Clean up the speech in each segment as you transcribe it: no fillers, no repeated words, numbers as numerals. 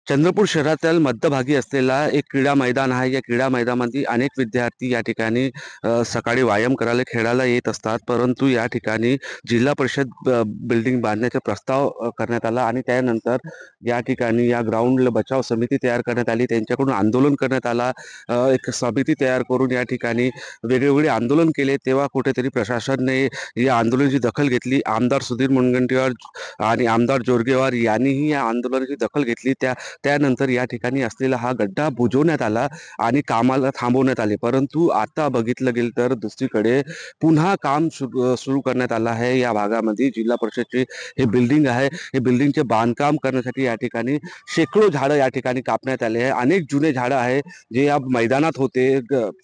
चंद्रपूर शहरातील मध्यभागी असलेला एक क्रीडा मैदान आहे. या क्रीडा मैदानामध्ये अनेक विद्यार्थी या ठिकाणी सकाळी व्यायाम करायला, खेळायला येत असतात. परंतु या ठिकाणी जिल्हा परिषद बिल्डिंग बांधण्याचा प्रस्ताव करण्यात आला आणि त्यानंतर या ठिकाणी या ग्राउंडला बचाव समिती तयार करण्यात आली. त्यांच्याकडून आंदोलन करण्यात आला. एक समिती तयार करून या ठिकाणी वेगवेगळे आंदोलन केले. तेव्हा कुठेतरी प्रशासनाने या आंदोलनाची दखल घेतली. आमदार सुधीर मुनगंटीवार आणि आमदार जोरगेवार यांनीही या आंदोलनाची दखल घेतली. त्यानंतर या ठिकाणी असलेला हा गड्डा बुजवण्यात आला आणि कामाला थांबवण्यात आले. परंतु आता बघितलं गेलं तर दुसरीकडे पुन्हा काम सुरू करण्यात आलं आहे. या भागामध्ये जिल्हा परिषदचे हे बिल्डिंग आहे. हे बिल्डिंगचे बांधकाम करण्यासाठी या ठिकाणी शेकडो झाडं या ठिकाणी कापण्यात आले आहे. अनेक जुने झाडं आहे जे या मैदानात होते.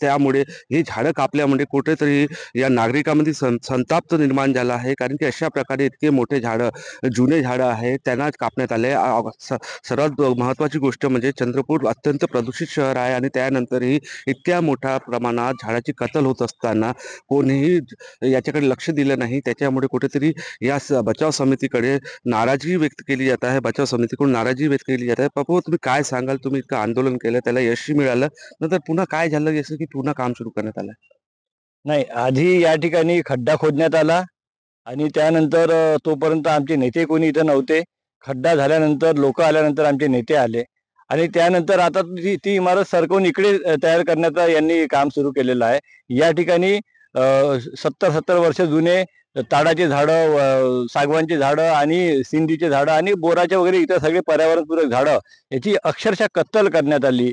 त्यामुळे हे झाडं कापल्यामुळे कुठेतरी या नागरिकांमध्ये संताप निर्माण झाला आहे. कारण की अशा प्रकारे इतके मोठे झाडं, जुने झाडं आहेत, त्यांना कापण्यात आले. सर्वात महत्त्वाची गोष्ट म्हणजे चंद्रपूर अत्यंत प्रदूषित शहर आहे आणि त्यानंतरही इतक्या मोठ्या प्रमाणात झाडाची कत्तल होत असताना कोणीही याच्याकडे लक्ष दिलं नाही. त्याच्यामुळे कुठेतरी या बचाव समितीकडे नाराजी व्यक्त केली जात आहे. बचाव समितीकडून नाराजी व्यक्त केली जात आहे. बाबू, तुम्ही काय सांगाल? तुम्ही इतकं आंदोलन केलं, त्याला यशही मिळालं, नंतर पुन्हा काय झालं जसं की पुन्हा काम सुरू करण्यात आलं? नाही, आधी या ठिकाणी खड्डा खोदण्यात आला आणि त्यानंतर तोपर्यंत आमचे नेते कोणी इथं नव्हते. खड्डा झाल्यानंतर लोक आल्यानंतर आमचे नेते आले आणि त्यानंतर आता ती इमारत सरकवून इकडे तयार करण्याचा यांनी काम सुरू केलेलं आहे. या ठिकाणी 70-70 वर्ष जुने ताडाचे झाडं, सागवानचे झाडं आणि सिंधीचे झाडं आणि बोराचे वगैरे इतर सगळे पर्यावरणपूरक झाडं याची अक्षरशः कत्तल करण्यात आली.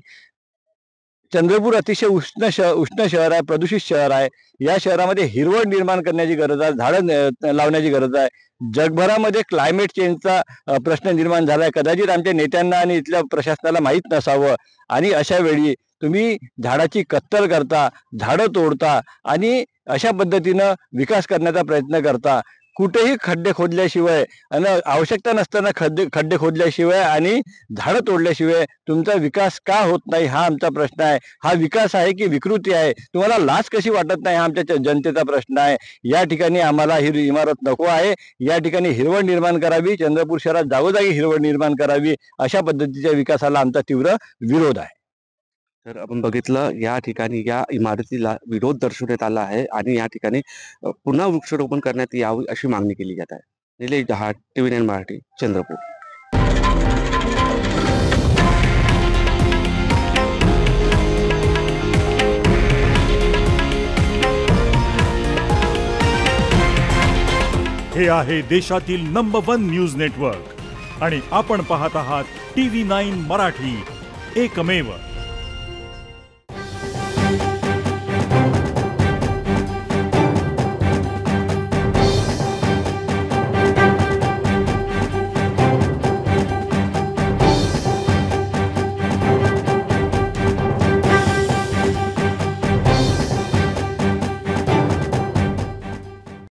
चंद्रपूर अतिशय उष्ण शहर आहे, प्रदूषित शहर आहे. या शहरामध्ये हिरवळ निर्माण करण्याची गरज आहे, झाडं लावण्याची गरज आहे. जगभरामध्ये क्लायमेट चेंजचा प्रश्न निर्माण झालाय. कदाचित आमच्या नेत्यांना आणि इथल्या प्रशासनाला माहीत नसावं आणि अशा वेळी तुम्ही झाडाची कत्तल करता, झाडं तोडता आणि अशा पद्धतीनं विकास करण्याचा प्रयत्न करता. कुठेही खड्डे खोदल्याशिवाय आणि आवश्यकता नसताना खड्डे खोदल्याशिवाय आणि झाडं तोडल्याशिवाय तुमचा विकास का होत नाही हा आमचा प्रश्न आहे. हा विकास आहे की विकृती आहे? तुम्हाला लाज कशी वाटत नाही हा आमच्या जनतेचा प्रश्न आहे. या ठिकाणी आम्हाला ही इमारत नको आहे. या ठिकाणी हिरवळ निर्माण करावी. चंद्रपूर शहरात जागोजागी हिरवळ निर्माण करावी. अशा पद्धतीच्या विकासाला आमचा तीव्र विरोध आहे. तर आपण बघितलं या ठिकाणी या इमारतीला विरोध दर्शवण्यात आला आहे आणि या ठिकाणी पुन्हा वृक्षारोपण करण्यात यावी अशी मागणी केली जात आहे. निलेश जहाट, TV9 मराठी, चंद्रपूर. हे आहे देशातील नंबर 1 न्यूज नेटवर्क आणि आपण पाहत आहात TV9 मराठी, एकमेव.